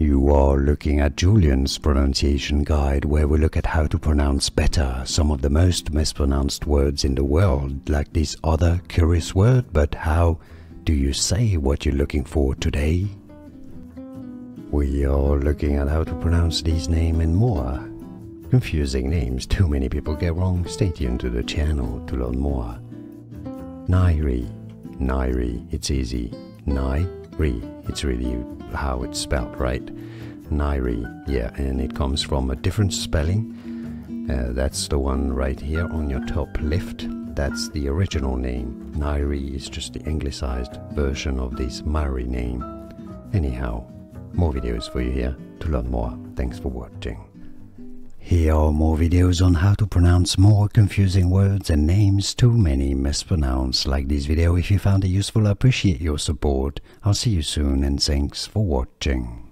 You are looking at Julian's pronunciation guide, where we look at how to pronounce better some of the most mispronounced words in the world, like this other curious word. But how do you say what you're looking for today? We are looking at how to pronounce these names and more. Confusing names too many people get wrong. Stay tuned to the channel to learn more. Nyree, Nyree, it's easy. Nyree, it's really how it's spelled, right? Nyree, yeah, and it comes from a different spelling. That's the one right here on your top left. That's the original name. Nyree is just the anglicized version of this Maori name. Anyhow, more videos for you here to learn more. Thanks for watching. Here are more videos on how to pronounce more confusing words and names too many mispronounced. Like this video if you found it useful. I appreciate your support. I'll see you soon and thanks for watching.